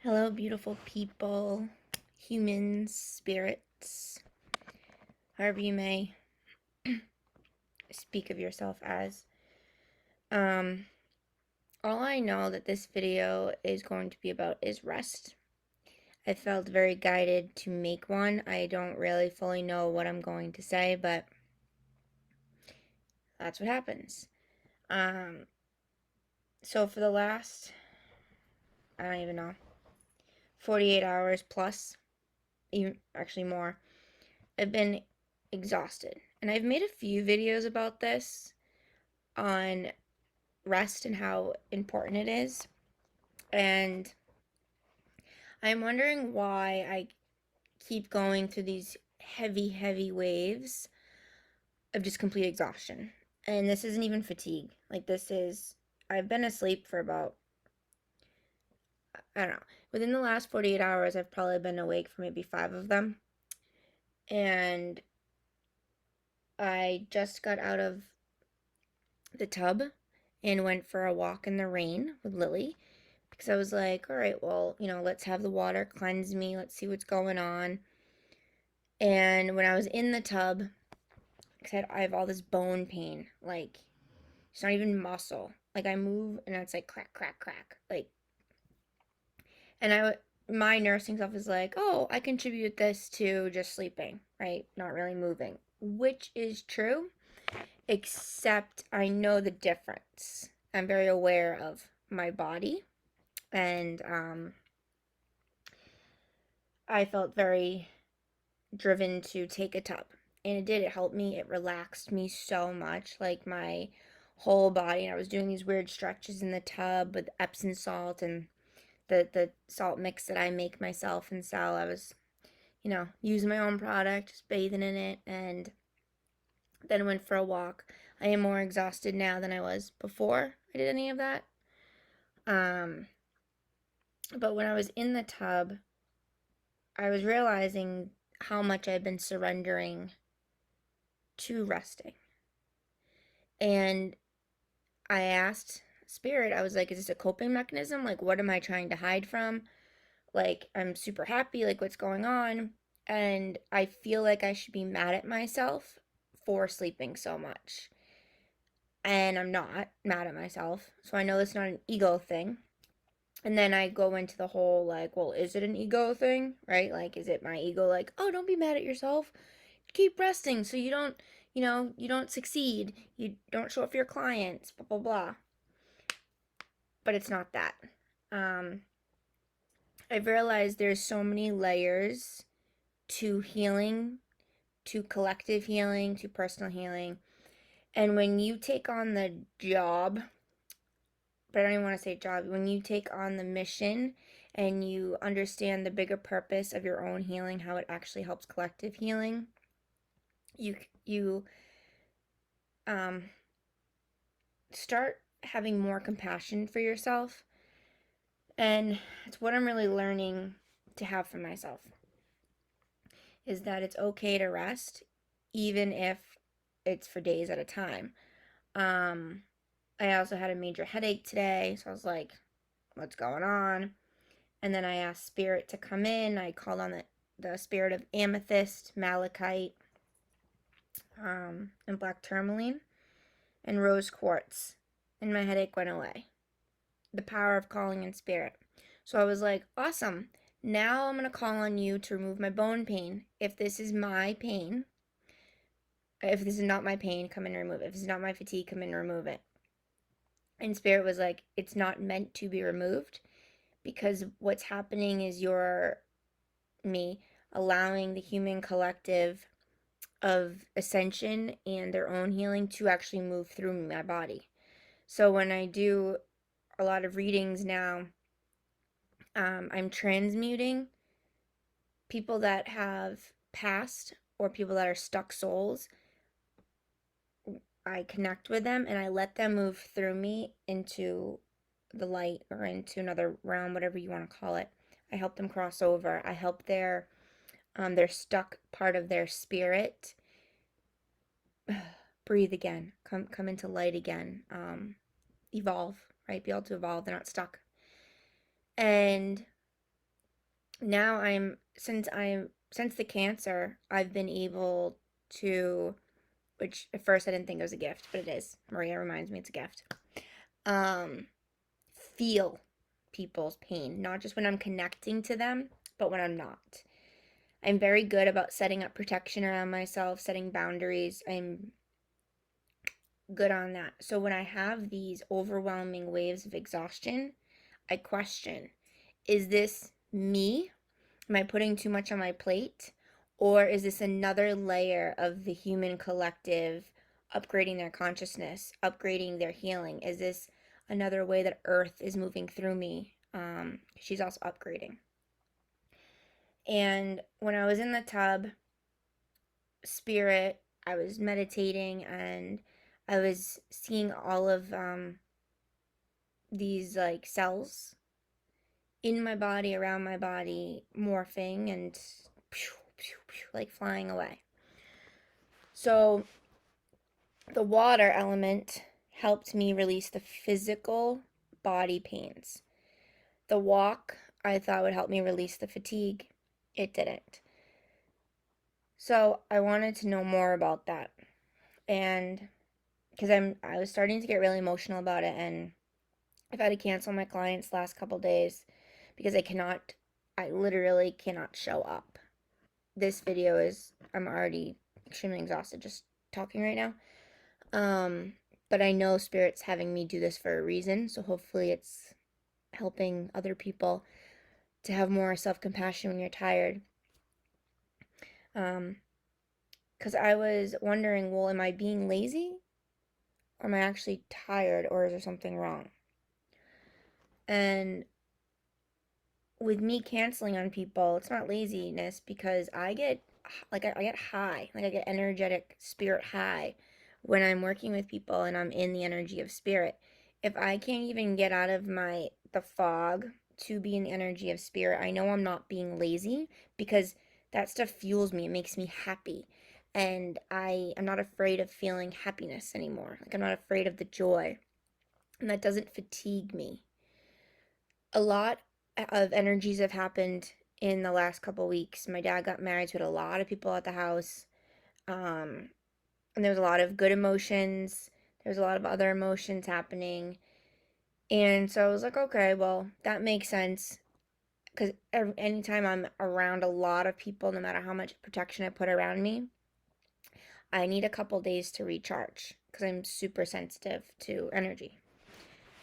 Hello, beautiful people, humans, spirits, however you may speak of yourself as. Um, all I know that this video is going to be about is rest. I felt very guided to make one. I don't really fully know what I'm going to say, but that's what happens. Um, so for the last, I don't even know, 48 hours plus, even actually more, I've been exhausted. And I've made a few videos about this on rest and how important it is. And I'm wondering why I keep going through these heavy, heavy waves of just complete exhaustion. And this isn't even fatigue. I've been asleep for about, I don't know, within the last 48 hours, I've probably been awake for maybe 5 of them. And I just got out of the tub and went for a walk in the rain with Lily because I was like, all right, well, let's have the water cleanse me. Let's see what's going on. And when I was in the tub, I have all this bone pain. Like, it's not even muscle. Like, I move and it's like crack, crack, crack. Like, and my nursing stuff is like, oh, I contribute this to just sleeping, right? Not really moving, which is true, except I know the difference. I'm very aware of my body, and I felt very driven to take a tub. And it did. It helped me. It relaxed me so much. Like my whole body. And I was doing these weird stretches in the tub with Epsom salt and the salt mix that I make myself and sell. I was, using my own product, just bathing in it, and then went for a walk. I am more exhausted now than I was before I did any of that. Um, but when I was in the tub, I was realizing how much I've been surrendering to resting. And I asked Spirit, I was like, is this a coping mechanism? Like, what am I trying to hide from? Like, I'm super happy. Like, what's going on? And I feel like I should be mad at myself for sleeping so much. And I'm not mad at myself. So I know it's not an ego thing. And then I go into the whole, like, well, is it an ego thing? Right? Like, is it my ego, like, oh, don't be mad at yourself. Keep resting so you don't succeed. You don't show up for your clients, blah, blah, blah. But it's not that. Um, I've realized there's so many layers to healing, to collective healing, to personal healing. And when you take on the job, but I don't even want to say job, when you take on the mission and you understand the bigger purpose of your own healing, how it actually helps collective healing, you um start having more compassion for yourself. And it's what I'm really learning to have for myself is that it's okay to rest, even if it's for days at a time. Um, I also had a major headache today, so I was like, what's going on? And then I asked Spirit to come in. I called on the spirit of amethyst, malachite, and black tourmaline, and rose quartz. And my headache went away. The power of calling in spirit. So I was like, awesome. Now I'm going to call on you to remove my bone pain. If this is my pain, if this is not my pain, come and remove it. If this is not my fatigue, come and remove it. And spirit was like, it's not meant to be removed because what's happening is me allowing the human collective of ascension and their own healing to actually move through my body. So when I do a lot of readings now, I'm transmuting people that have passed or people that are stuck souls. I connect with them and I let them move through me into the light or into another realm, whatever you want to call it. I help them cross over. I help their stuck part of their spirit breathe again, come into light again, evolve, right? Be able to evolve. They're not stuck. And Now since the cancer, I've been able to, which at first I didn't think it was a gift, but it is. Maria reminds me it's a gift. Um, feel people's pain, not just when I'm connecting to them, but when I'm not. I'm very good about setting up protection around myself, setting boundaries. I'm good on that. So when I have these overwhelming waves of exhaustion, I question, is this me? Am I putting too much on my plate? Or is this another layer of the human collective upgrading their consciousness, upgrading their healing? Is this another way that Earth is moving through me? She's also upgrading. And when I was in the tub, spirit, I was meditating and I was seeing all of these like cells in my body, around my body, morphing and pew, pew, pew, like flying away. So the water element helped me release the physical body pains. The walk I thought would help me release the fatigue. It didn't. So I wanted to know more about that. And because I was starting to get really emotional about it, and I've had to cancel my clients last couple days because I literally cannot show up. This video is, I'm already extremely exhausted just talking right now. But I know Spirit's having me do this for a reason, so hopefully it's helping other people to have more self-compassion when you're tired. Because I was wondering, well, am I being lazy? Or am I actually tired? Or is there something wrong? And with me canceling on people, it's not laziness because I get I get high, like I get energetic spirit high when I'm working with people and I'm in the energy of spirit. If I can't even get out of the fog to be in the energy of spirit, I know I'm not being lazy because that stuff fuels me. It makes me happy. And I'm not afraid of feeling happiness anymore. Like I'm not afraid of the joy. And that doesn't fatigue me. A lot of energies have happened in the last couple weeks. My dad got married, so we had a lot of people at the house. Um, and there was a lot of good emotions. There was a lot of other emotions happening. And so I was like, okay, well, that makes sense. Because anytime I'm around a lot of people, no matter how much protection I put around me, I need a couple days to recharge because I'm super sensitive to energy.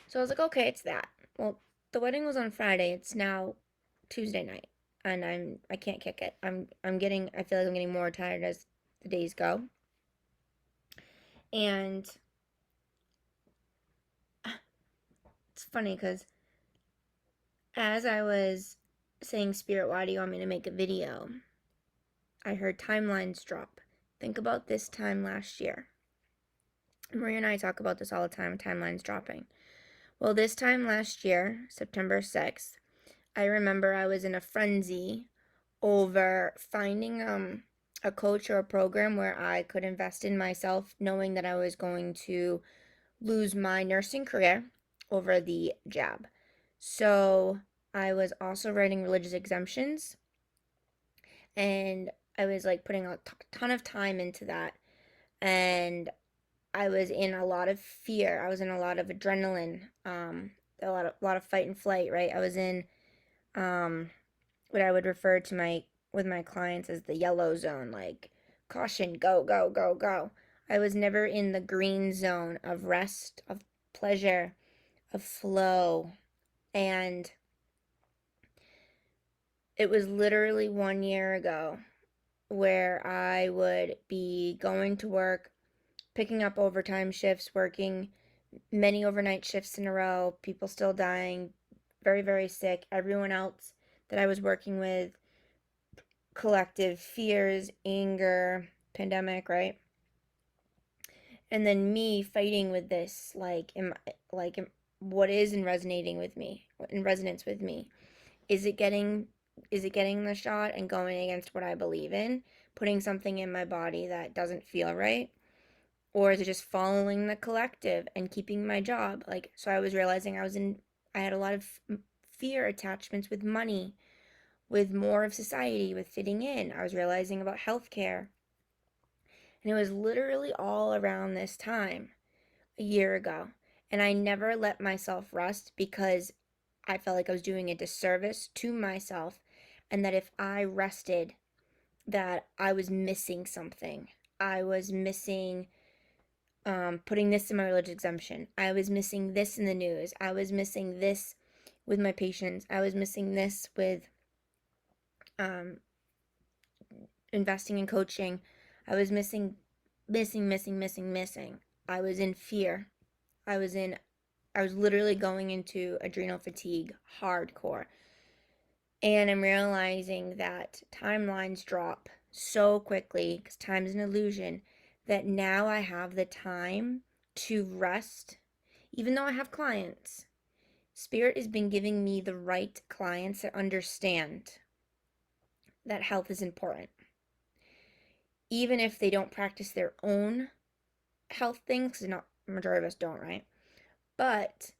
So I was like, okay, it's that. Well, the wedding was on Friday. It's now Tuesday night, and I can't kick it. I feel like I'm getting more tired as the days go. And it's funny because as I was saying, Spirit, why do you want me to make a video? I heard timelines drop. Think about this time last year. Maria and I talk about this all the time, timelines dropping. Well, this time last year, September 6th, I remember I was in a frenzy over finding a coach or a program where I could invest in myself, knowing that I was going to lose my nursing career over the jab. So I was also writing religious exemptions, and I was like putting a ton of time into that. And I was in a lot of fear. I was in a lot of adrenaline, a lot of fight and flight. Right. I was in what I would refer to with my clients as the yellow zone, like caution, go, go, go, go. I was never in the green zone of rest, of pleasure, of flow. And it was literally 1 year ago where I would be going to work, picking up overtime shifts, working many overnight shifts in a row, people still dying, very, very sick. Everyone else that I was working with, collective fears, anger, pandemic, right? And then me fighting with this, what is in resonating with me, in resonance with me? Is it getting the shot and going against what I believe in, putting something in my body that doesn't feel right? Or is it just following the collective and keeping my job? So I was realizing I had a lot of fear attachments with money, with more of society, with fitting in. I was realizing about healthcare. And it was literally all around this time a year ago. And I never let myself rest because I felt like I was doing a disservice to myself, and that if I rested, that I was missing something. I was missing putting this in my religious exemption. I was missing this in the news. I was missing this with my patients. I was missing this with um, investing in coaching. I was missing. I was in fear. I was in I was literally going into adrenal fatigue hardcore. And I'm realizing that timelines drop so quickly because time is an illusion, that now I have the time to rest. Even though I have clients, Spirit has been giving me the right clients that understand that health is important. Even if they don't practice their own health things, because not majority of us don't, right? But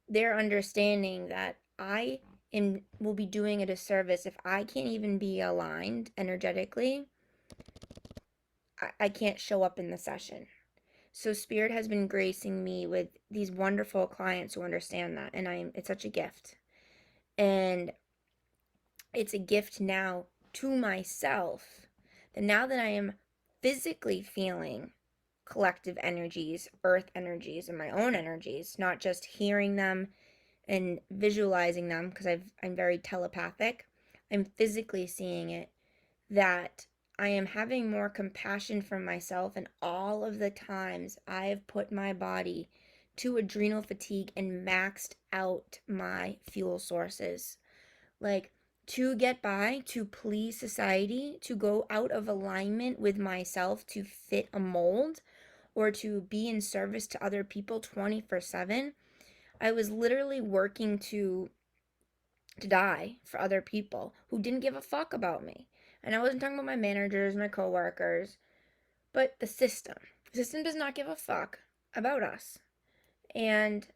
they're understanding that will be doing a disservice if I can't even be aligned energetically. I can't show up in the session. So Spirit has been gracing me with these wonderful clients who understand that, and it's such a gift. And it's a gift now to myself, that now that I am physically feeling collective energies, earth energies, and my own energies, not just hearing them and visualizing them, because I'm very telepathic. I'm physically seeing it, that I am having more compassion for myself, and all of the times I have put my body to adrenal fatigue and maxed out my fuel sources. Like, to get by, to please society, to go out of alignment with myself to fit a mold, or to be in service to other people 24/7. I was literally working to die for other people who didn't give a fuck about me. And I wasn't talking about my managers, my coworkers, but the system. The system does not give a fuck about us. And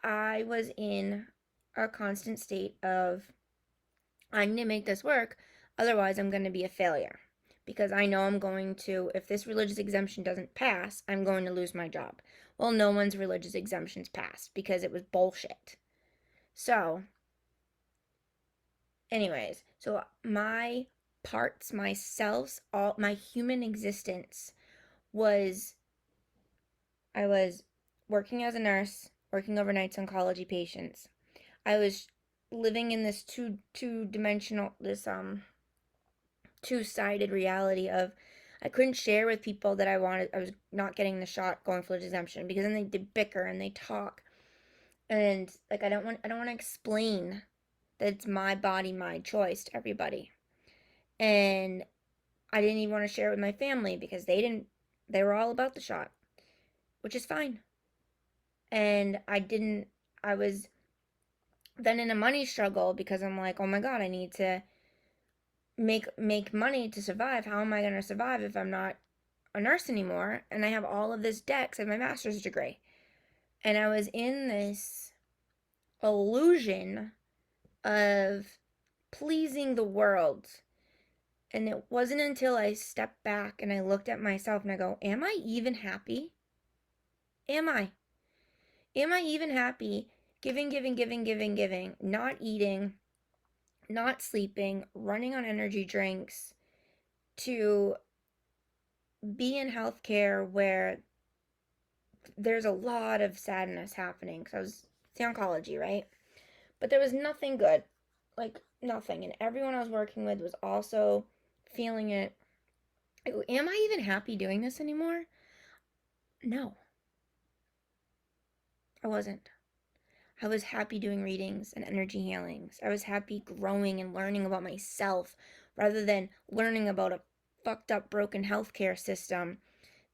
I was in a constant state of, I need to make this work, otherwise I'm going to be a failure. Because I know I'm going to, if this religious exemption doesn't pass, I'm going to lose my job. Well, no one's religious exemptions passed because it was bullshit. So, anyways, so my parts, my selves, all my human existence was, I was working as a nurse, working overnights oncology patients. I was living in this two-dimensional, this two-sided reality of, I couldn't share with people that I was not getting the shot going for exemption, because then they bicker and they talk. And like, I don't want to explain that it's my body, my choice to everybody. And I didn't even want to share it with my family because they were all about the shot, which is fine. And I was then in a money struggle because I'm like, oh my God, I need to make money to survive. How am I going to survive if I'm not a nurse anymore? And I have all of this debt because I have my master's degree. And I was in this illusion of pleasing the world. And it wasn't until I stepped back and I looked at myself and I go, am I even happy? Am I? Am I even happy giving, not eating, not sleeping, running on energy drinks, to be in healthcare where there's a lot of sadness happening? Because I was the oncology, right? But there was nothing good, like nothing. And everyone I was working with was also feeling it. Am I even happy doing this anymore? No, I wasn't. I was happy doing readings and energy healings. I was happy growing and learning about myself rather than learning about a fucked up, broken healthcare system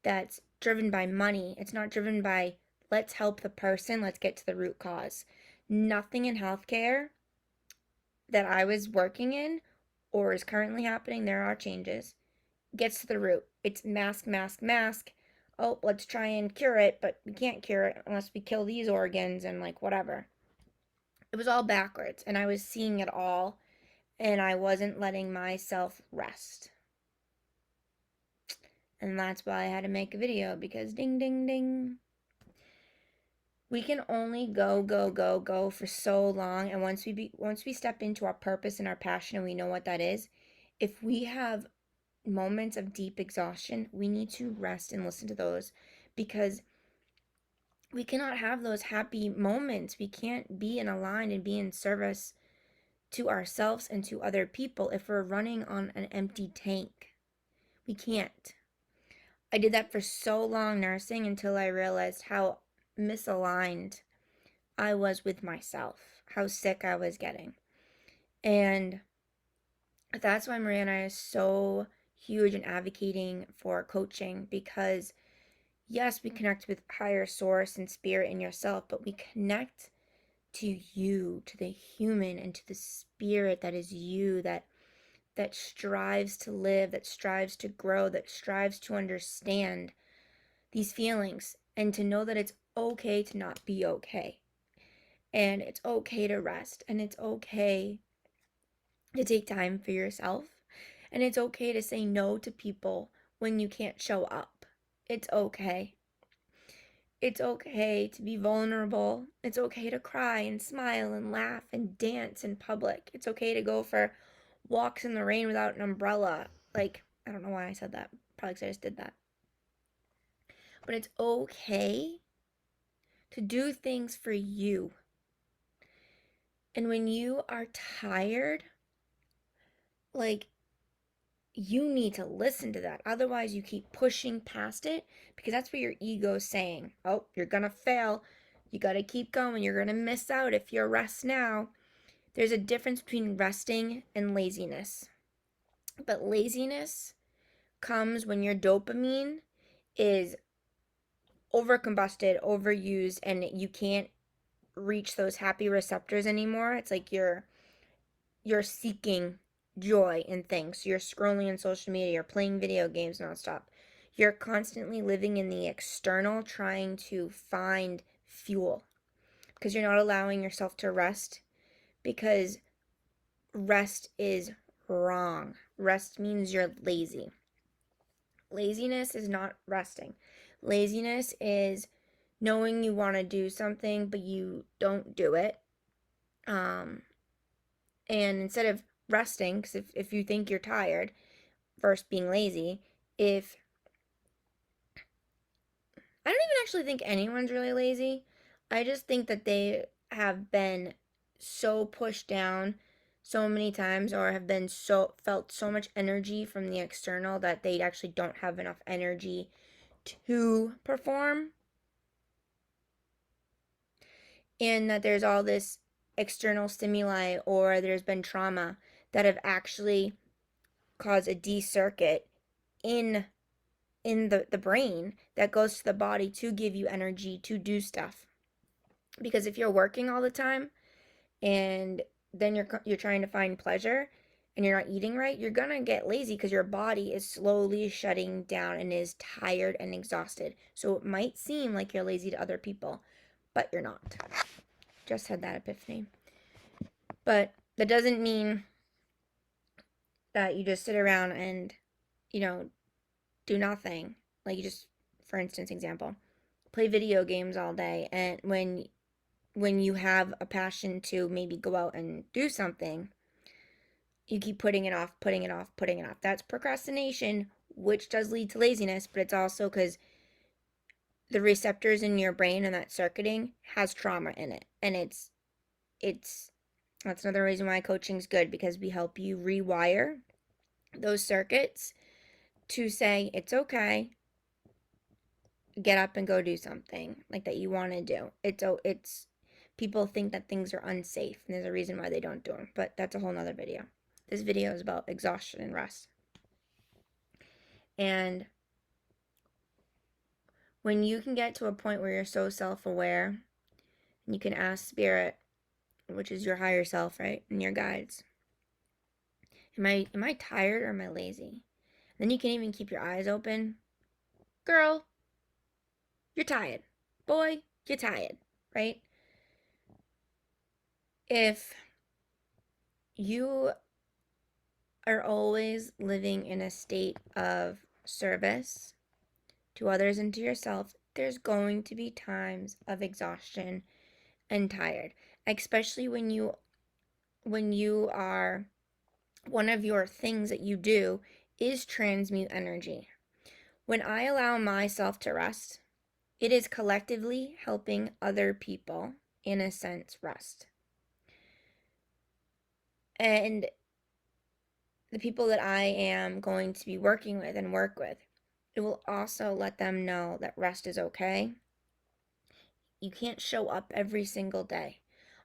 that's driven by money. It's not driven by, let's help the person, let's get to the root cause. Nothing in healthcare that I was working in or is currently happening, there are changes, gets to the root. It's mask, mask, mask. Oh, let's try and cure it, but we can't cure it unless we kill these organs and like whatever. It was all backwards, and I was seeing it all. and I wasn't letting myself rest. And that's why I had to make a video, because ding, ding, ding. We can only go, go, go, go for so long. And once we step into our purpose and our passion and we know what that is, if we have moments of deep exhaustion, we need to rest and listen to those, because we cannot have those happy moments. We can't be in a line and be in service to ourselves and to other people if we're running on an empty tank. We can't. I did that for so long nursing until I realized how misaligned I was with myself, how sick I was getting. And that's why Maria and I are so huge in advocating for coaching, because yes, we connect with higher source and spirit in yourself, but we connect to you, to the human, and to the spirit that is you, that strives to live, that strives to grow, that strives to understand these feelings, and to know that it's okay to not be okay. And it's okay to rest, and it's okay to take time for yourself, and it's okay to say no to people when you can't show up. It's okay. It's okay to be vulnerable. It's okay to cry and smile and laugh and dance in public. It's okay to go for walks in the rain without an umbrella. Like, I don't know why I said that. Probably because I just did that. But it's okay to do things for you. And when you are tired, like, you need to listen to that. Otherwise, you keep pushing past it, because that's what your ego's saying. Oh, you're going to fail. You got to keep going. You're going to miss out if you rest now. There's a difference between resting and laziness. But laziness comes when your dopamine is overcombusted, overused, and you can't reach those happy receptors anymore. It's like you're seeking joy in things. You're scrolling on social media, you're playing video games nonstop. You're constantly living in the external, trying to find fuel, because you're not allowing yourself to rest, because rest is wrong. Rest means you're lazy. Laziness is not resting. Laziness is knowing you want to do something, but you don't do it. And instead of resting, because if you think you're tired, versus being lazy, if I don't even actually think anyone's really lazy. I just think that they have been so pushed down so many times, or have been felt so much energy from the external, that they actually don't have enough energy to perform. And that there's all this external stimuli, or there's been trauma that have actually caused a D-circuit in the brain that goes to the body to give you energy to do stuff. Because if you're working all the time, and then you're trying to find pleasure, and you're not eating right, you're gonna get lazy, because your body is slowly shutting down and is tired and exhausted. So it might seem like you're lazy to other people, but you're not. Just had that epiphany. But that doesn't mean that you just sit around and, do nothing. Like, you just, for instance, example, play video games all day, and when you have a passion to maybe go out and do something, you keep putting it off, putting it off, putting it off. That's procrastination, which does lead to laziness, but it's also because the receptors in your brain and that circuiting has trauma in it. And it's that's another reason why coaching's good, because we help you rewire those circuits to say it's okay, get up and go do something like that you want to do. It's people think that things are unsafe, and there's a reason why they don't do them, but that's a whole nother video. This video is about exhaustion and rest. And when you can get to a point where you're so self-aware, and you can ask spirit, which is your higher self, right, and your guides, am I tired, or am I lazy? Then you can even keep your eyes open. Girl, you're tired. Boy, you're tired, right? If you are always living in a state of service to others and to yourself, there's going to be times of exhaustion and tired, especially when you are one of your things that you do is transmute energy. When I allow myself to rest, it is collectively helping other people, in a sense, rest. And the people that I am going to be working with and work with, it will also let them know that rest is okay. You can't show up every single day.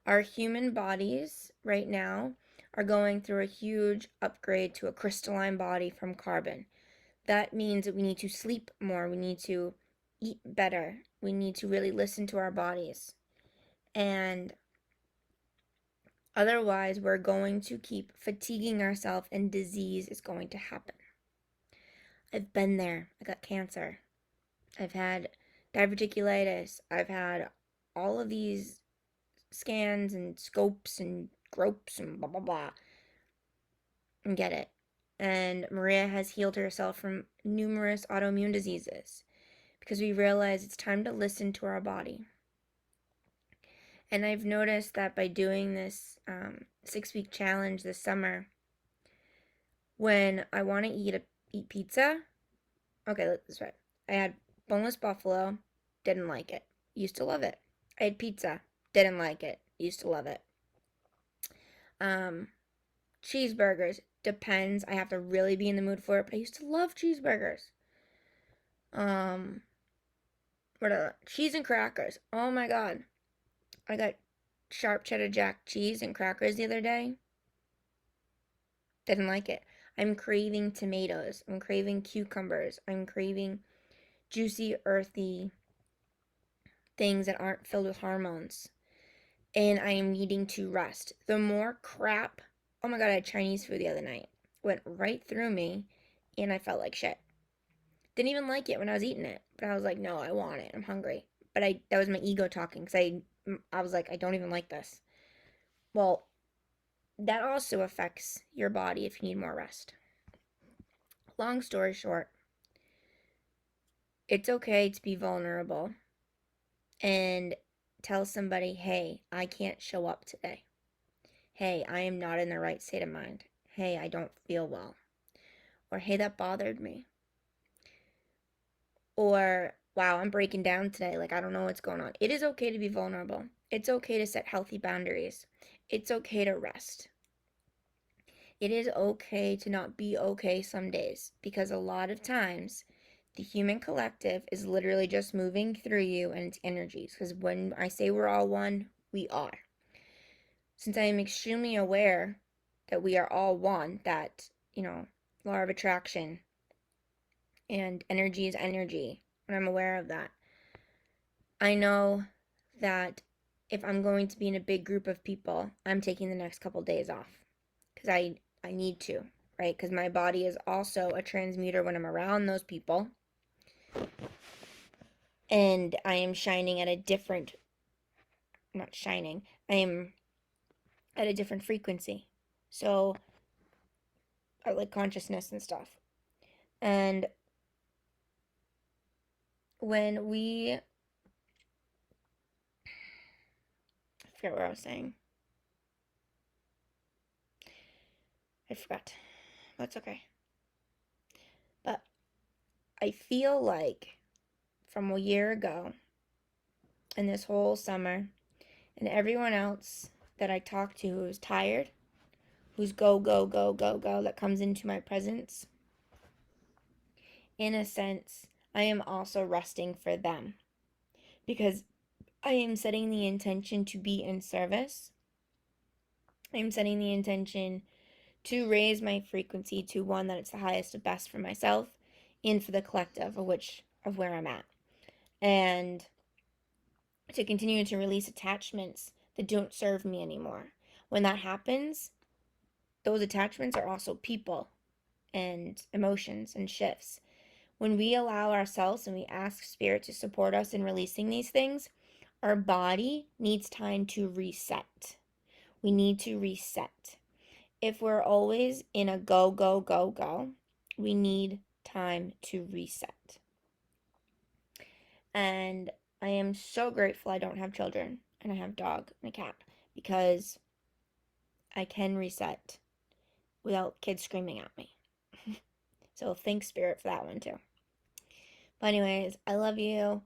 Our human bodies right now are going through a huge upgrade to a crystalline body from carbon. That means that we need to sleep more, we need to eat better, we need to really listen to our bodies. And otherwise, we're going to keep fatiguing ourselves and disease is going to happen. I've been there. I got cancer. I've had diverticulitis. I've had all of these scans and scopes and gropes and blah, blah, blah. And get it. And Maria has healed herself from numerous autoimmune diseases because we realize it's time to listen to our body. And I've noticed that by doing this 6-week challenge this summer, when I want to eat pizza, okay, that's right. I had boneless buffalo, didn't like it, used to love it. I had pizza, didn't like it, used to love it. Cheeseburgers, depends. I have to really be in the mood for it, but I used to love cheeseburgers. Cheese and crackers. Oh my god. I got sharp cheddar jack cheese and crackers the other day. Didn't like it. I'm craving tomatoes. I'm craving cucumbers. I'm craving juicy, earthy things that aren't filled with hormones. And I am needing to rest. The more crap. Oh my god, I had Chinese food the other night. Went right through me, and I felt like shit. Didn't even like it when I was eating it, but I was like, no, I want it. I'm hungry. But that was my ego talking because I was like, I don't even like this. Well, that also affects your body if you need more rest. Long story short, it's okay to be vulnerable and tell somebody, hey, I can't show up today. Hey, I am not in the right state of mind. Hey, I don't feel well. Or hey, that bothered me. Or wow, I'm breaking down today. Like, I don't know what's going on. It is okay to be vulnerable. It's okay to set healthy boundaries. It's okay to rest. It is okay to not be okay some days because a lot of times the human collective is literally just moving through you and its energies. Because when I say we're all one, we are. Since I am extremely aware that we are all one, that, law of attraction and energy is energy, when I'm aware of that, I know that if I'm going to be in a big group of people, I'm taking the next couple days off because I need to, right? Because my body is also a transmuter when I'm around those people. And I am shining at a different, not shining, I am at a different frequency. So, like consciousness and stuff. And when I forget what I was saying. I forgot. That's okay. But I feel like from a year ago and this whole summer and everyone else that I talk to who's tired, who's go, go, go, go, go, that comes into my presence, in a sense, I am also resting for them because I am setting the intention to be in service. I am setting the intention to raise my frequency to one that it's the highest and best for myself and for the collective of where I'm at. And to continue to release attachments that don't serve me anymore. When that happens, those attachments are also people and emotions and shifts. When we allow ourselves and we ask spirit to support us in releasing these things, our body needs time to reset. We need to reset. if we're always in a go, go, go, go, we need time to reset. And I am so grateful I don't have children and I have a dog and a cat because I can reset without kids screaming at me. So thanks, Spirit, for that one too. But anyways, I love you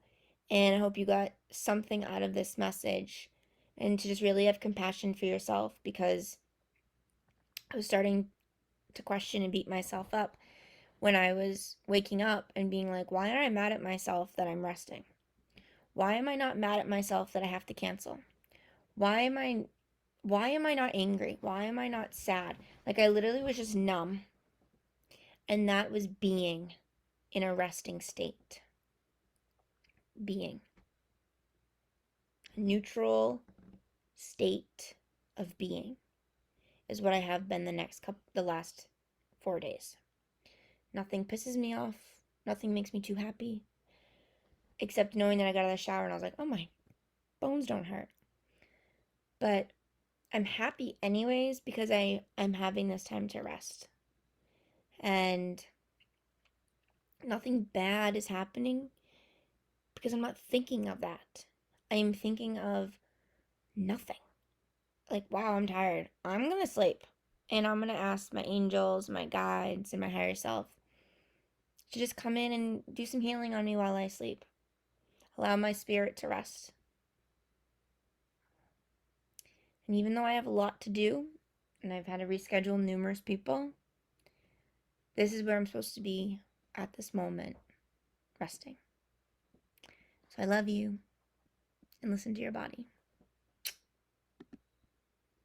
and I hope you got something out of this message and to just really have compassion for yourself because I was starting to question and beat myself up when I was waking up and being like, why am I mad at myself that I'm resting? Why am I not mad at myself that I have to cancel? Why am I not angry? Why am I not sad? Like I literally was just numb. And that was being in a resting state. Being. A neutral state of being is what I have been the last 4 days. Nothing pisses me off. Nothing makes me too happy. Except knowing that I got out of the shower and I was like, oh, my bones don't hurt. But I'm happy anyways because I'm having this time to rest. And nothing bad is happening because I'm not thinking of that. I am thinking of nothing. Like, wow, I'm tired. I'm going to sleep. And I'm going to ask my angels, my guides, and my higher self to just come in and do some healing on me while I sleep. Allow my spirit to rest. And even though I have a lot to do, and I've had to reschedule numerous people, this is where I'm supposed to be at this moment, resting. So I love you, and listen to your body.